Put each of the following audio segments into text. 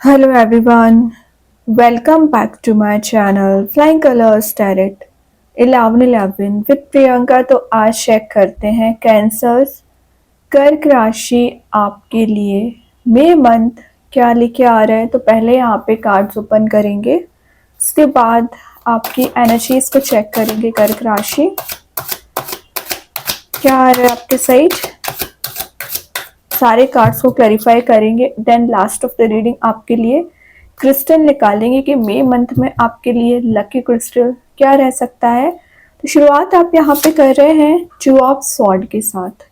Hello everyone, welcome back to my channel Flying Colors Tarot 1111 with Priyanka. तो आज check करते हैं कैंसर्स कर्क राशि आपके लिए मई मंथ क्या लेके आ रहा है। तो पहले यहाँ पे कार्ड्स ओपन करेंगे, उसके बाद आपकी एनर्जीज को चेक करेंगे। कर्क राशि क्या आ रहा है आपके साइड, सारे कार्ड्स को क्लैरिफाई करेंगे। Then last of the reading आपके लिए क्रिस्टल निकालेंगे कि मई मंथ में आपके लिए लकी क्रिस्टल क्या रह सकता है। तो शुरुआत आप यहाँ पे कर रहे हैं टू ऑफ स्वॉर्ड के साथ।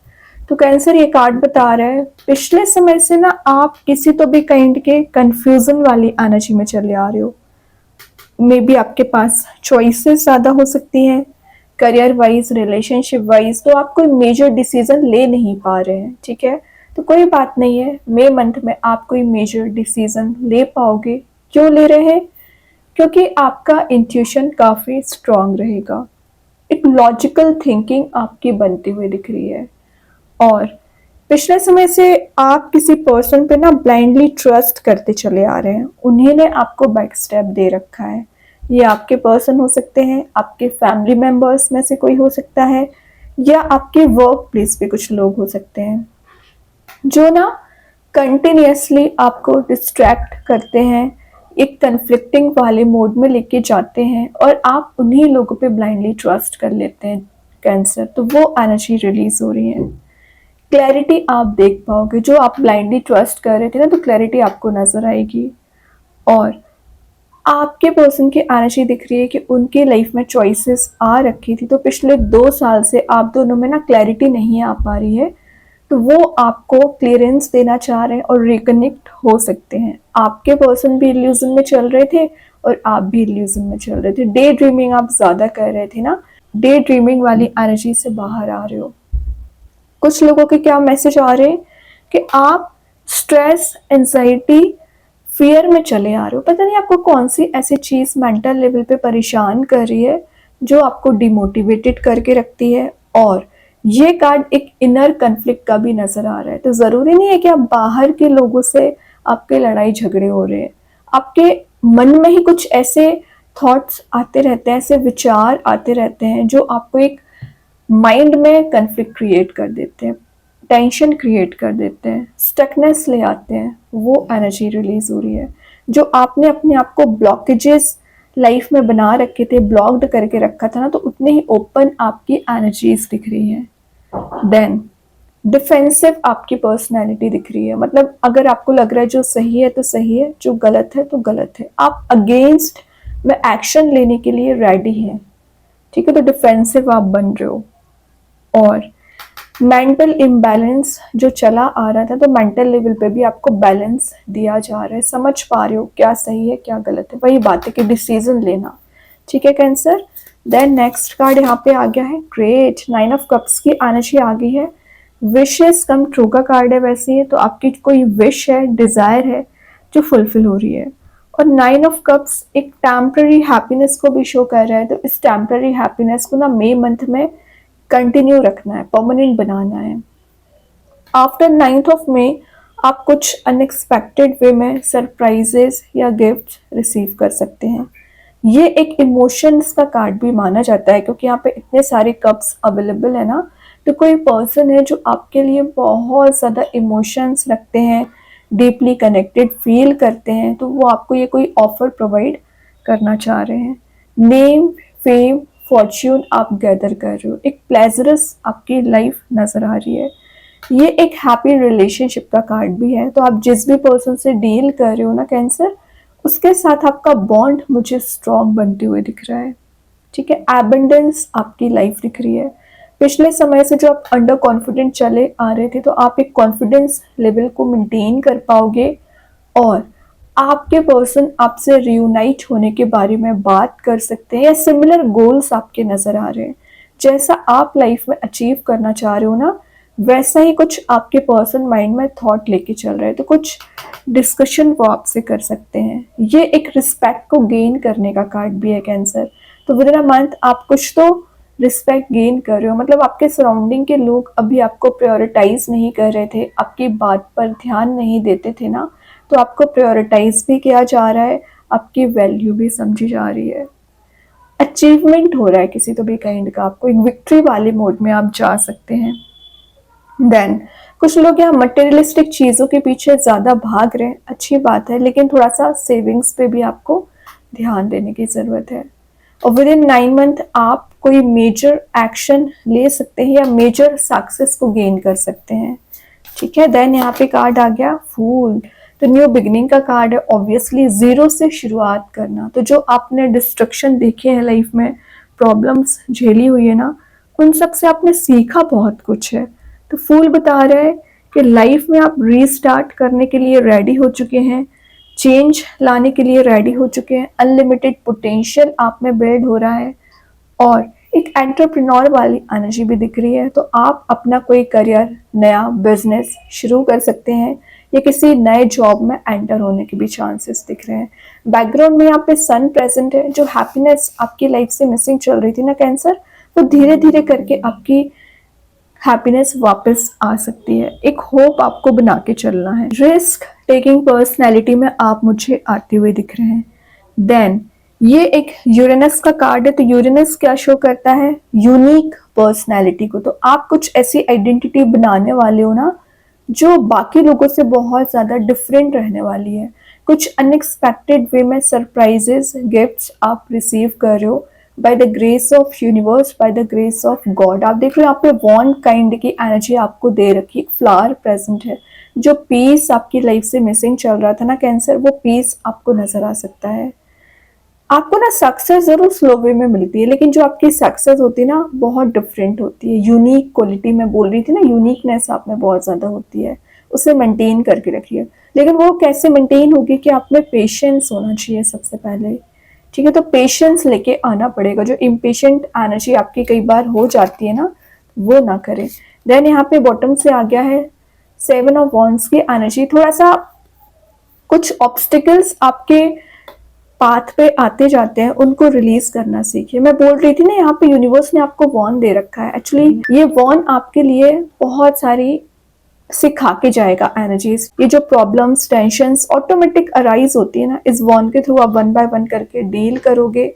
तो कैंसर ये कार्ड बता रहा है पिछले समय से ना आप किसी तो भी काइंड के कंफ्यूजन वाली एनर्जी में चले आ रहे हो। मे बी आपके पास चॉइसेस ज़्यादा हो सकती हैं करियर वाइज, रिलेशनशिप वाइज, तो आप कोई मेजर डिसीजन ले नहीं पा रहे हैं। ठीक है, तो कोई बात नहीं है, मई मंथ में आप कोई मेजर डिसीजन ले पाओगे। क्यों ले रहे हैं? क्योंकि आपका इंट्यूशन काफ़ी स्ट्रांग रहेगा, एक लॉजिकल थिंकिंग आपकी बनती हुई दिख रही है। और पिछले समय से आप किसी पर्सन पे ना ब्लाइंडली ट्रस्ट करते चले आ रहे हैं, उन्हीं ने आपको बैक स्टेप दे रखा है। ये आपके पर्सन हो सकते हैं, आपके फैमिली मेंबर्स में से कोई हो सकता है, या आपके वर्क प्लेस पे कुछ लोग हो सकते हैं जो ना कंटिन्यूसली आपको डिस्ट्रैक्ट करते हैं, एक कन्फ्लिक्टिंग वाले मोड में लेके जाते हैं और आप उन्हीं लोगों पे ब्लाइंडली ट्रस्ट कर लेते हैं कैंसर। तो वो एनर्जी रिलीज हो रही है। क्लैरिटी आप देख पाओगे, जो आप ब्लाइंडली ट्रस्ट कर रहे थे ना, तो क्लैरिटी आपको नजर आएगी। और आपके पर्सन की एनर्जी दिख रही है कि उनकी लाइफ में चॉइसेस आ रखी थी, तो पिछले 2 साल से आप दोनों में ना क्लैरिटी नहीं आ पा रही है, तो वो आपको क्लियरेंस देना चाह रहे हैं और रिकनेक्ट हो सकते हैं। आपके पर्सन भी इल्यूजन में चल रहे थे और आप भी इल्यूजन में चल रहे थे। डे ड्रीमिंग आप ज़्यादा कर रहे थे ना, डे ड्रीमिंग वाली एनर्जी से बाहर आ रहे हो। कुछ लोगों के क्या मैसेज आ रहे हैं कि आप स्ट्रेस, एंजाइटी, फियर में चले आ रहे हो। पता नहीं आपको कौन सी ऐसी चीज़ मेंटल लेवल पे परेशान कर रही है जो आपको डिमोटिवेटेड करके रखती है। और ये कार्ड एक इनर कन्फ्लिक्ट का भी नजर आ रहा है। तो ज़रूरी नहीं है कि आप बाहर के लोगों से आपके लड़ाई झगड़े हो रहे हैं, आपके मन में ही कुछ ऐसे थॉट्स आते रहते हैं, ऐसे विचार आते रहते हैं जो आपको एक माइंड में कन्फ्लिक्ट क्रिएट कर देते हैं, टेंशन क्रिएट कर देते हैं, स्टकनेस ले आते हैं। वो एनर्जी रिलीज हो रही है। जो आपने अपने आप को ब्लॉकेजेस लाइफ में बना रखे थे, ब्लॉक्ड करके रखा था ना, तो उतने ही ओपन आपकी एनर्जीज दिख रही हैं। देन डिफेंसिव आपकी पर्सनैलिटी दिख रही है। मतलब अगर आपको लग रहा है जो सही है तो सही है, जो गलत है तो गलत है, आप अगेंस्ट में एक्शन लेने के लिए रेडी हैं। ठीक है, तो डिफेंसिव आप बन रहे हो। और मेंटल इम्बैलेंस जो चला आ रहा था, तो मेंटल लेवल पे भी आपको बैलेंस दिया जा रहा है। समझ पा रहे हो क्या सही है क्या गलत है, वही बात है कि डिसीजन लेना। ठीक है कैंसर। देन नेक्स्ट कार्ड यहाँ पे आ गया है, ग्रेट, 9 ऑफ कप्स की एनर्जी आ गई है। विशेस कम ट्रू का कार्ड है वैसे ही, तो आपकी कोई विश है, डिजायर है जो फुलफिल हो रही है। और 9 ऑफ कप्स एक टेम्पररी हैप्पीनेस को भी शो कर रहा है। तो इस टेम्पररी हैप्पीनेस को ना मई मंथ में कंटिन्यू रखना है, परमानेंट बनाना है। आफ्टर 9th ऑफ मई आप कुछ अनएक्सपेक्टेड वे में सरप्राइजेस या गिफ्ट रिसीव कर सकते हैं। ये एक इमोशंस का कार्ड भी माना जाता है, क्योंकि यहाँ पे इतने सारे कप्स अवेलेबल है ना। तो कोई पर्सन है जो आपके लिए बहुत ज़्यादा इमोशंस रखते हैं, डीपली कनेक्टेड फील करते हैं, तो वो आपको ये कोई ऑफर प्रोवाइड करना चाह रहे हैं। नेम, फेम, फॉर्च्यून आप गैदर कर रहे हो, एक प्लेजरस आपकी लाइफ नजर आ रही है। ये एक हैप्पी रिलेशनशिप का कार्ड भी है। तो आप जिस भी पर्सन से डील कर रहे हो ना कैंसर, उसके साथ आपका बॉन्ड मुझे स्ट्रॉन्ग बनते हुए दिख रहा है। ठीक है, एबंडेंस आपकी लाइफ दिख रही है। पिछले समय से जो आप अंडर कॉन्फिडेंट चले आ रहे थे, तो आप एक कॉन्फिडेंस लेवल को मेंटेन कर पाओगे। और आपके पर्सन आपसे रियूनाइट होने के बारे में बात कर सकते हैं, या सिमिलर गोल्स आपके नज़र आ रहे हैं। जैसा आप लाइफ में अचीव करना चाह रहे हो ना, वैसा ही कुछ आपके पर्सन माइंड में थॉट लेके चल रहे हैं। तो कुछ डिस्कशन वो आपसे कर सकते हैं। ये एक रिस्पेक्ट को गेन करने का कार्ड भी है कैंसर। तो विद इन अ मंथ आप कुछ तो रिस्पेक्ट गेन कर रहे हो। मतलब आपके सराउंडिंग के लोग अभी आपको प्रायोरिटाइज नहीं कर रहे थे, आपकी बात पर ध्यान नहीं देते थे ना, तो आपको प्रायोरिटाइज भी किया जा रहा है, आपकी वैल्यू भी समझी जा रही है, अचीवमेंट हो रहा है किसी तो भी काइंड का, आपको एक विक्ट्री वाले मोड में आप जा सकते हैं। देन कुछ लोग यहाँ मटेरियलिस्टिक चीज़ों के पीछे ज़्यादा भाग रहे हैं, अच्छी बात है, लेकिन थोड़ा सा सेविंग्स पे भी आपको ध्यान देने की ज़रूरत है। और विद इन 9 मंथ आप कोई मेजर एक्शन ले सकते हैं या मेजर सक्सेस को गेन कर सकते हैं, ठीक है। देन यहाँ पे कार्ड आ गया फूल, तो न्यू बिगिनिंग का कार्ड है, ऑब्वियसली जीरो से शुरुआत करना। तो जो आपने डिस्ट्रक्शन देखे हैं लाइफ में, प्रॉब्लम्स झेली हुई है ना, उन सब से आपने सीखा बहुत कुछ है। तो फूल बता रहे हैं कि लाइफ में आप रीस्टार्ट करने के लिए रेडी हो चुके हैं, चेंज लाने के लिए रेडी हो चुके हैं, अनलिमिटेड पोटेंशियल आप में बिल्ड हो रहा है और एक एंटरप्रेन्योर वाली एनर्जी भी दिख रही है। तो आप अपना कोई करियर, नया बिजनेस शुरू कर सकते हैं या किसी नए जॉब में एंटर होने के भी चांसेस दिख रहे हैं। बैकग्राउंड में यहाँ पे सन प्रेजेंट है, जो हैप्पीनेस आपकी लाइफ से मिसिंग चल रही थी ना कैंसर, वो धीरे धीरे करके आपकी हैप्पीनेस वापस आ सकती है। एक होप आपको बना के चलना है। रिस्क टेकिंग पर्सनैलिटी में आप मुझे आते हुए दिख रहे हैं। देन ये एक यूरेनस का कार्ड है, तो यूरेनस क्या शो करता है, यूनिक पर्सनैलिटी को। तो आप कुछ ऐसी आइडेंटिटी बनाने वाले हो ना जो बाकी लोगों से बहुत ज़्यादा डिफरेंट रहने वाली है। कुछ अनएक्सपेक्टेड वे में सरप्राइजेस, गिफ्ट्स आप रिसीव कर रहे हो by the grace of universe, by the grace of God. आप देख रहे हो यहाँ पे वॉन्ड काइंड की एनर्जी आपको दे रखी, एक फ्लावर प्रेजेंट है। जो पीस आपकी लाइफ से मिसिंग चल रहा था ना कैंसर, वो पीस आपको नजर आ सकता है। आपको ना सक्सेस जरूर स्लो वे में मिलती है, लेकिन जो आपकी सक्सेस होती है ना बहुत डिफरेंट होती है। यूनिक क्वालिटी में बोल रही थी ना, यूनिकनेस आप में बहुत ज्यादा होती है, उसे मेंटेन करके रखिए। लेकिन वो कैसे मेंटेन होगी कि आप में पेशेंस होना चाहिए सबसे पहले, ठीक है। तो पेशेंस लेके आना पड़ेगा। जो इम्पेशेंट एनर्जी आपकी कई बार हो जाती है ना, वो ना करें। देन यहाँ पे बॉटम से आ गया है 7 ऑफ वॉन्ड्स की एनर्जी। थोड़ा सा कुछ ऑब्स्टिकल्स आपके पाथ पे आते जाते हैं, उनको रिलीज करना सीखिए। मैं बोल रही थी ना यहाँ पे यूनिवर्स ने आपको वॉन दे रखा है, एक्चुअली ये वॉन आपके लिए बहुत सारी सिखा के जाएगा एनर्जीज। ये जो प्रॉब्लम्स, टेंशंस ऑटोमेटिक अराइज होती है ना, इस वॉन के थ्रू आप 1 बाय 1 करके डील करोगे,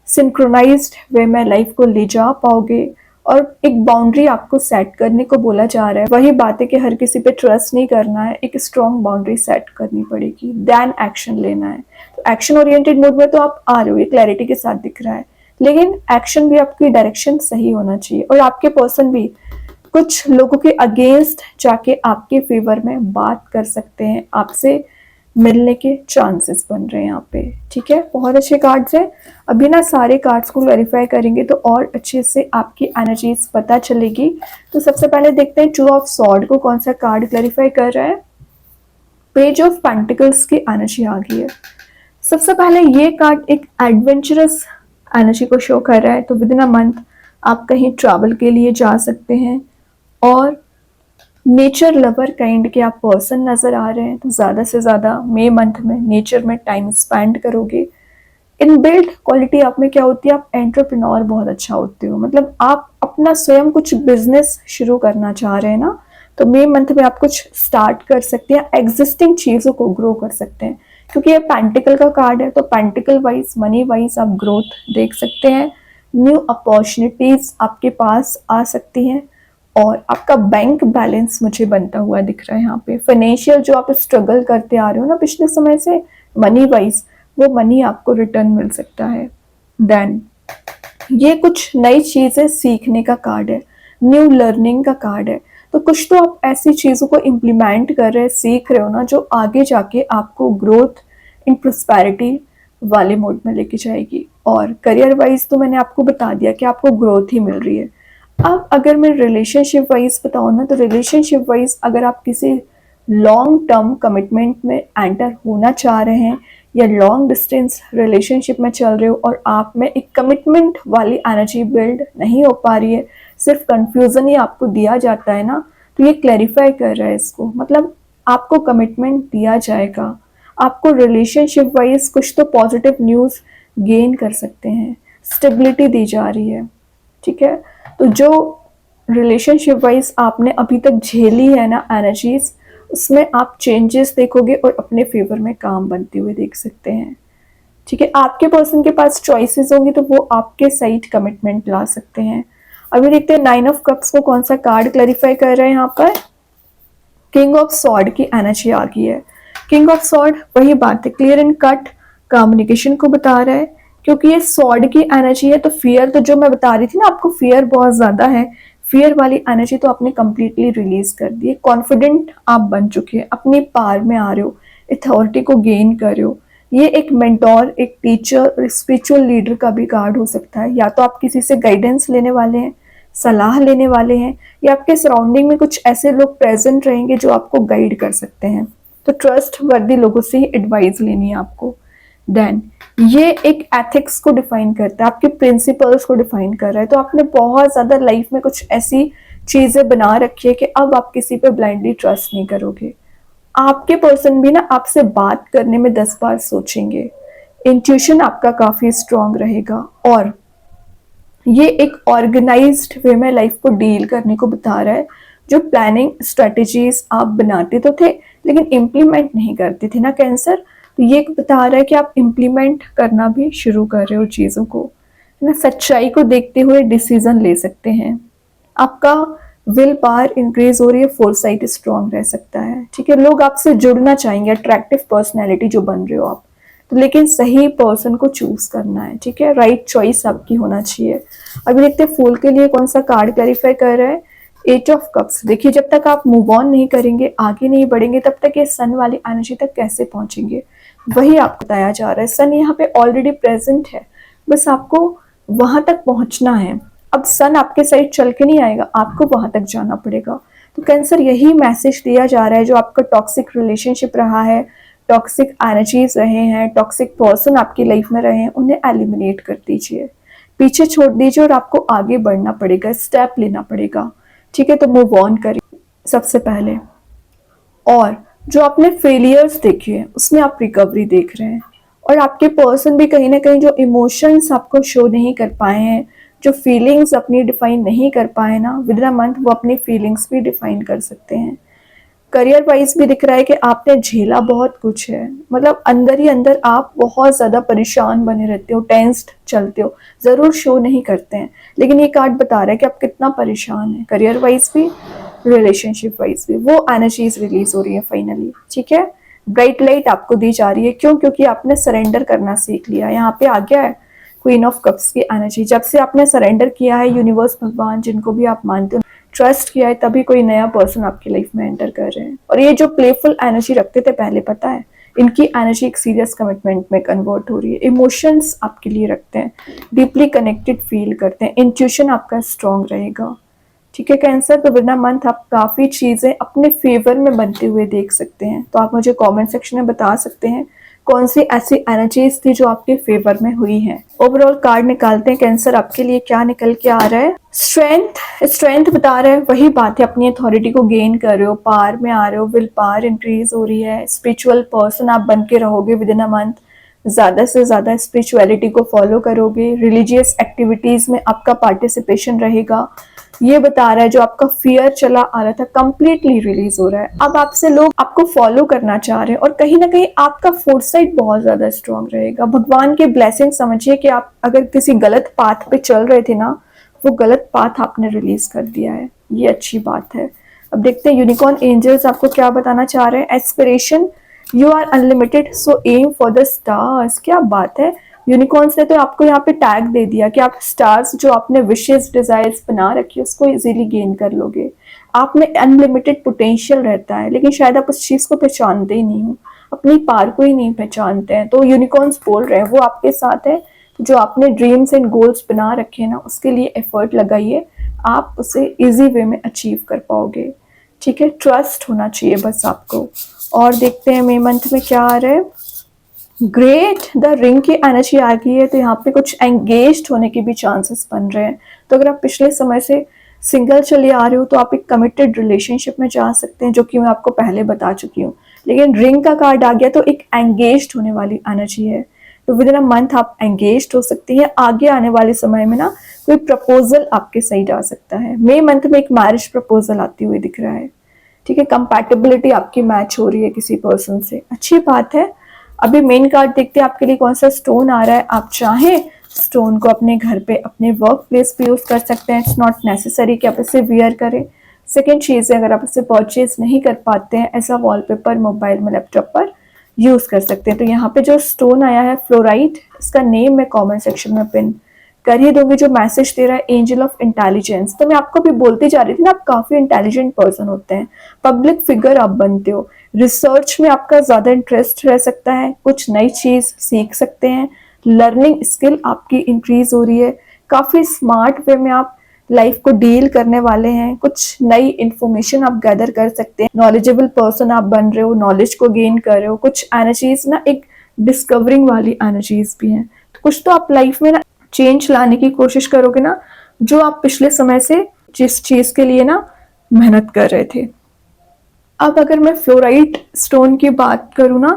सिंक्रोनाइज्ड वे में लाइफ को ले जा पाओगे। और एक बाउंड्री आपको सेट करने को बोला जा रहा है। वही बात है कि हर किसी पे ट्रस्ट नहीं करना है, एक स्ट्रॉन्ग बाउंड्री सेट करनी पड़ेगी, देन एक्शन लेना है। तो एक्शन ओरिएंटेड मोड में तो आप आ रहे हो, ये क्लैरिटी के साथ दिख रहा है, लेकिन एक्शन भी आपकी डायरेक्शन सही होना चाहिए। और आपके पर्सन भी कुछ लोगों के अगेंस्ट जाके आपके फेवर में बात कर सकते हैं, आपसे मिलने के चांसेस बन रहे हैं यहाँ पे, ठीक है। बहुत अच्छे कार्ड्स हैं। अभी ना सारे कार्ड्स को वेरीफाई करेंगे तो और अच्छे से आपकी एनर्जीज पता चलेगी। तो सबसे पहले देखते हैं 2 ऑफ सॉर्ड को कौन सा कार्ड क्लैरिफाई कर रहा है। पेज ऑफ पेंटिकल्स की एनर्जी आ गई है। सबसे पहले ये कार्ड एक एडवेंचरस एनर्जी को शो कर रहा है। तो विद इन अ मंथ आप कहीं ट्रैवल के लिए जा सकते हैं और नेचर लवर काइंड के आप पर्सन नजर आ रहे हैं। तो ज़्यादा से ज़्यादा मई मंथ में नेचर में टाइम स्पेंड करोगे। इन बिल्ड क्वालिटी आप में क्या होती है, आप एंटरप्रेन्योर बहुत अच्छा होते हो, मतलब आप अपना स्वयं कुछ बिजनेस शुरू करना चाह रहे हैं ना, तो मई मंथ में आप कुछ स्टार्ट कर सकते हैं, एग्जिस्टिंग चीज़ों को ग्रो कर सकते हैं। क्योंकि ये पेंटिकल का कार्ड है, तो पेंटिकल वाइज, मनी वाइज आप ग्रोथ देख सकते हैं। न्यू अपॉर्चुनिटीज आपके पास आ सकती हैं और आपका बैंक बैलेंस मुझे बनता हुआ दिख रहा है यहाँ पे। फाइनेंशियल जो आप स्ट्रगल करते आ रहे हो ना पिछले समय से मनी वाइज, वो मनी आपको रिटर्न मिल सकता है। देन ये कुछ नई चीजें सीखने का कार्ड है, न्यू लर्निंग का कार्ड है। तो कुछ तो आप ऐसी चीजों को इम्प्लीमेंट कर रहे हैं, सीख रहे हो ना, जो आगे जाके आपको ग्रोथ इन प्रोस्पेरिटी वाले मोड में लेके जाएगी। और करियर वाइज तो मैंने आपको बता दिया कि आपको ग्रोथ ही मिल रही है। अब अगर मैं रिलेशनशिप वाइज बताऊँ ना, तो रिलेशनशिप वाइज अगर आप किसी लॉन्ग टर्म कमिटमेंट में एंटर होना चाह रहे हैं या लॉन्ग डिस्टेंस रिलेशनशिप में चल रहे हो और आप में एक कमिटमेंट वाली एनर्जी बिल्ड नहीं हो पा रही है, सिर्फ कंफ्यूजन ही आपको दिया जाता है ना, तो ये क्लैरिफाई कर रहा है इसको, मतलब आपको कमिटमेंट दिया जाएगा। आपको रिलेशनशिप वाइज कुछ तो पॉजिटिव न्यूज़ गेन कर सकते हैं, स्टेबिलिटी दी जा रही है, ठीक है। तो जो रिलेशनशिप वाइज आपने अभी तक झेली है ना एनर्जीज, उसमें आप चेंजेस देखोगे और अपने फेवर में काम बनते हुए देख सकते हैं। ठीक है, आपके पर्सन के पास चॉइसेस होंगी तो वो आपके साइड कमिटमेंट ला सकते हैं। अभी देखते हैं 9 ऑफ कप्स को कौन सा कार्ड क्लैरिफाई कर रहे हैं यहाँ पर। किंग ऑफ सॉर्ड की एनर्जी आ गई है। किंग ऑफ सॉर्ड वही बात है, क्लियर एंड कट कम्युनिकेशन को बता रहा है, क्योंकि ये सॉर्ड की एनर्जी है। तो फियर, तो जो मैं बता रही थी ना आपको, फियर बहुत ज्यादा है, फियर वाली एनर्जी तो आपने कंप्लीटली रिलीज कर दी है। कॉन्फिडेंट आप बन चुके हैं, अपनी पार में आ रहे हो, अथॉरिटी को गेन कर रहे हो। ये एक मेंटोर, एक टीचर, स्पिरिचुअल लीडर का भी कार्ड हो सकता है। या तो आप किसी से गाइडेंस लेने वाले हैं, सलाह लेने वाले हैं, या आपके सराउंडिंग में कुछ ऐसे लोग प्रेजेंट रहेंगे जो आपको गाइड कर सकते हैं। तो ट्रस्ट वर्दी लोगों से ही एडवाइस लेनी है आपको। देन ये एक एथिक्स को डिफाइन करता है, आपके प्रिंसिपल्स को डिफाइन कर रहा है। तो आपने बहुत ज्यादा लाइफ में कुछ ऐसी चीजें बना रखी है कि अब आप किसी पे ब्लाइंडली ट्रस्ट नहीं करोगे। आपके पर्सन भी ना आपसे बात करने में 10 बार सोचेंगे। इंट्यूशन आपका काफी स्ट्रांग रहेगा, और ये एक ऑर्गेनाइज्ड वे में लाइफ को डील करने को बता रहा है। जो प्लानिंग स्ट्रेटेजीज आप बनाते तो थे लेकिन इम्प्लीमेंट नहीं करते थे ना कैंसर, तो ये बता रहा है कि आप इम्प्लीमेंट करना भी शुरू कर रहे हो चीज़ों को, है ना। सच्चाई को देखते हुए डिसीजन ले सकते हैं। आपका विल पावर इंक्रीज हो रही है, फोरसाइट स्ट्रांग रह सकता है। ठीक है, लोग आपसे जुड़ना चाहेंगे, अट्रैक्टिव पर्सनैलिटी जो बन रहे हो आप, तो लेकिन सही पर्सन को चूज करना है। ठीक है, राइट चॉइस आपकी होना चाहिए। अभी देखते हैं फूल के लिए कौन सा कार्ड क्लैरिफाई कर रहा है। 8 ऑफ कप्स। देखिए, जब तक आप मूव ऑन नहीं करेंगे, आगे नहीं बढ़ेंगे, तब तक ये सन वाली एनर्जी तक कैसे पहुंचेंगे, वही आपको बताया जा रहा है। सन यहाँ पे ऑलरेडी प्रेजेंट है, बस आपको वहां तक पहुंचना है। अब सन आपके साइड चल के नहीं आएगा, आपको वहां तक जाना पड़ेगा। तो कैंसर यही मैसेज दिया जा रहा है, जो आपका टॉक्सिक रिलेशनशिप रहा है, टॉक्सिक एनर्जीज रहे हैं, टॉक्सिक पर्सन आपकी लाइफ में रहे हैं, उन्हें एलिमिनेट कर दीजिए, पीछे छोड़ दीजिए, और आपको आगे बढ़ना पड़ेगा, स्टेप लेना पड़ेगा। ठीक है, तो मूव ऑन करिए सबसे पहले। और जो आपने फेलियर्स देखे हैं उसमें आप रिकवरी देख रहे हैं, और आपके पर्सन भी कहीं ना कहीं जो इमोशंस आपको शो नहीं कर पाए हैं, जो फीलिंग्स अपनी डिफाइन नहीं कर पाए ना, विद इन अ मंथ वो अपनी फीलिंग्स भी डिफाइन कर सकते हैं। करियर वाइज भी दिख रहा है कि आपने झेला बहुत कुछ है, मतलब अंदर ही अंदर आप बहुत ज़्यादा परेशान बने रहते हो, टेंस्ड चलते हो, ज़रूर शो नहीं करते हैं, लेकिन ये कार्ड बता रहा है कि आप कितना परेशान हैं, करियर वाइज भी, रिलेशनशिप वाइज भी। वो एनर्जीज रिलीज हो रही है फाइनली। ठीक है, ब्राइट लाइट आपको दी जा रही है। क्यों? क्योंकि आपने सरेंडर करना सीख लिया। यहाँ पे आ गया है क्वीन ऑफ कप्स की एनर्जी। जब से आपने सरेंडर किया है, यूनिवर्स, भगवान, जिनको भी आप मानते हो, ट्रस्ट किया है, तभी कोई नया पर्सन आपकी लाइफ में एंटर कर रहे हैं। और ये जो प्लेफुल एनर्जी रखते थे पहले, पता है, इनकी एनर्जी एक सीरियस कमिटमेंट में कन्वर्ट हो रही है। इमोशंस आपके लिए रखते हैं, डीपली कनेक्टेड फील करते हैं, इंट्यूशन आपका स्ट्रांग रहेगा। ठीक है कैंसर, तो विद इन अ मंथ आप काफ़ी चीज़ें अपने फेवर में बनते हुए देख सकते हैं। तो आप मुझे कमेंट सेक्शन में बता सकते हैं कौन सी ऐसी एनर्जीज थी जो आपके फेवर में हुई हैं। ओवरऑल कार्ड निकालते हैं, कैंसर आपके लिए क्या निकल के आ रहा है। स्ट्रेंथ बता रहा है, वही बात है, अपनी अथॉरिटी को गेन कर रहे हो, पार में आ रहे हो, विल पावर इंक्रीज हो रही है, स्पिरिचुअल पर्सन आप बन के रहोगे विद इन अ मंथ, ज़्यादा से ज़्यादा स्पिरिचुअलिटी को फॉलो करोगे, रिलीजियस एक्टिविटीज़ में आपका पार्टिसिपेशन रहेगा। ये बता रहा है जो आपका फियर चला आ रहा था कंप्लीटली रिलीज हो रहा है। अब आपसे लोग आपको फॉलो करना चाह रहे हैं, और कहीं ना कहीं आपका फोरसाइट बहुत ज्यादा स्ट्रांग रहेगा। भगवान के ब्लेसिंग समझिए कि आप अगर किसी गलत पाथ पे चल रहे थे ना, वो गलत पाथ आपने रिलीज कर दिया है, ये अच्छी बात है। अब देखते हैं यूनिकॉर्न एंजल्स आपको क्या बताना चाह रहे हैं। Aspiration, you are unlimited, so aim for the stars. क्या बात है, यूनिकॉर्न्स ने तो आपको यहाँ पे टैग दे दिया कि आप स्टार्स, जो आपने विशेस डिजायर्स बना रखी है, उसको इजीली गेन कर लोगे। आप में अनलिमिटेड पोटेंशियल रहता है, लेकिन शायद आप उस चीज को पहचानते ही नहीं हो, अपनी पार को ही नहीं पहचानते हैं। तो यूनिकॉर्न्स बोल रहे हैं वो आपके साथ है। जो आपने ड्रीम्स एंड गोल्स बना रखे हैं ना, उसके लिए एफर्ट लगाइए, आप उसे इजी वे में अचीव कर पाओगे। ठीक है, ट्रस्ट होना चाहिए बस आपको। और देखते हैं मई मंथ में क्या आ रहा है। ग्रेट, द रिंग की एनर्जी आ गई है, तो यहाँ पे कुछ एंगेज्ड होने के भी चांसेस बन रहे हैं। तो अगर आप पिछले समय से सिंगल चले आ रहे हो, तो आप एक कमिटेड रिलेशनशिप में जा सकते हैं, जो कि मैं आपको पहले बता चुकी हूँ। लेकिन रिंग का कार्ड आ गया, तो एक एंगेज्ड होने वाली एनर्जी है। तो विद इन अ मंथ आप एंगेज्ड हो सकती हैं। आगे आने वाले समय में ना कोई प्रपोजल आपके साइड आ सकता है। मई मंथ में एक मैरिज प्रपोजल आती हुई दिख रहा है। ठीक है, कंपैटिबिलिटी आपकी मैच हो रही है किसी पर्सन से, अच्छी बात है। अभी मेन कार्ड देखते हैं आपके लिए कौन सा स्टोन आ रहा है। आप चाहें स्टोन को अपने घर पे, अपने वर्क प्लेस पे यूज कर सकते हैं, इट्स नॉट नेसेसरी कि आप इसे वियर करें। सेकेंड चीज़ है, अगर आप इसे परचेज नहीं कर पाते हैं, ऐसा वॉलपेपर मोबाइल में, लैपटॉप पर यूज कर सकते हैं। तो यहाँ पे जो स्टोन आया है फ्लोराइट, इसका नेम मैं कमेंट सेक्शन में पिन कर ही दूंगी। जो मैसेज दे रहा है एंजल ऑफ इंटेलिजेंस, तो मैं आपको भी बोलती जा रही थी ना, आप काफी इंटेलिजेंट पर्सन होते हैं, पब्लिक फिगर आप बनते हो, रिसर्च में आपका ज्यादा इंटरेस्ट रह सकता है, कुछ नई चीज सीख सकते हैं, लर्निंग स्किल आपकी इंक्रीज हो रही है, काफी स्मार्ट वे में आप लाइफ को डील करने वाले हैं, कुछ नई इंफॉर्मेशन आप गैदर कर सकते हैं, नॉलेजेबल पर्सन आप बन रहे हो, नॉलेज को गेन कर रहे हो, कुछ एनर्जीज ना एक डिस्कवरिंग वाली एनर्जीज भी हैं। तो कुछ तो आप लाइफ में ना चेंज लाने की कोशिश करोगे ना, जो आप पिछले समय से जिस चीज के लिए ना मेहनत कर रहे थे। अब अगर मैं फ्लोराइट स्टोन की बात करूँ ना,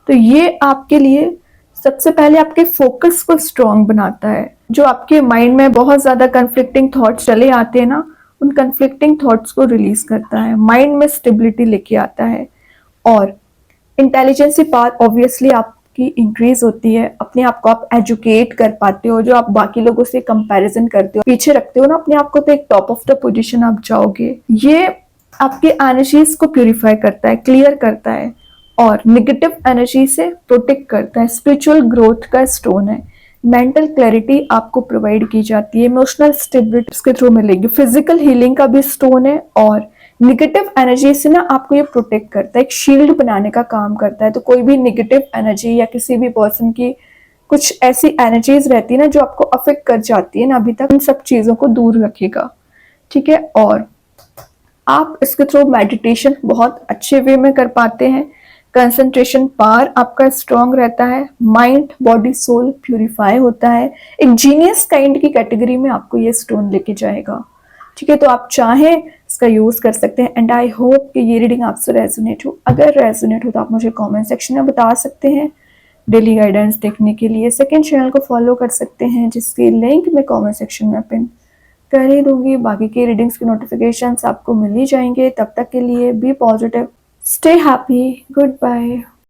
तो ये आपके लिए सबसे पहले आपके फोकस को स्ट्रॉन्ग बनाता है। जो आपके माइंड में बहुत ज्यादा कन्फ्लिक्टिंग थॉट्स चले आते हैं ना, उन कन्फ्लिक्टिंग थॉट्स को रिलीज करता है, माइंड में स्टेबिलिटी लेके आता है, और इंटेलिजेंसी पावर ऑब्वियसली आपकी इंक्रीज होती है। अपने आप को आप एजुकेट कर पाते हो, जो आप बाकी लोगों से कंपैरिजन करते हो, पीछे रखते हो ना अपने आप को, तो एक टॉप ऑफ द पोजीशन आप जाओगे। ये आपके एनर्जीज को प्यूरिफाई करता है, क्लियर करता है, और निगेटिव एनर्जी से प्रोटेक्ट करता है। स्पिरिचुअल ग्रोथ का स्टोन है, मेंटल क्लैरिटी आपको प्रोवाइड की जाती है, इमोशनल स्टेबिलिटी इसके थ्रू मिलेगी, फिजिकल हीलिंग का भी स्टोन है, और निगेटिव एनर्जी से ना आपको ये प्रोटेक्ट करता है, एक शील्ड बनाने का काम करता है। तो कोई भी निगेटिव एनर्जी या किसी भी पर्सन की कुछ ऐसी एनर्जीज रहती है ना जो आपको अफेक्ट कर जाती है ना अभी तक, उन सब चीजों को दूर रखेगा, ठीक है। और आप इसके थ्रू मेडिटेशन बहुत अच्छे वे में कर पाते हैं, कंसंट्रेशन पावर आपका स्ट्रांग रहता है, माइंड बॉडी सोल प्यूरिफाई होता है, एक जीनियस काइंड की कैटेगरी में आपको ये स्टोन लेके जाएगा, ठीक है। तो आप चाहें इसका यूज कर सकते हैं, एंड आई होप कि ये रीडिंग आपसे रेजोनेट हो। अगर रेजोनेट हो तो आप मुझे कमेंट सेक्शन में बता सकते हैं। डेली गाइडेंस देखने के लिए सेकंड चैनल को फॉलो कर सकते हैं, जिसकी लिंक मैं कमेंट सेक्शन में पिन कर ही दूंगी। बाकी के रीडिंग्स के नोटिफिकेशंस आपको मिल ही जाएंगे। तब तक के लिए be positive, stay happy, good bye.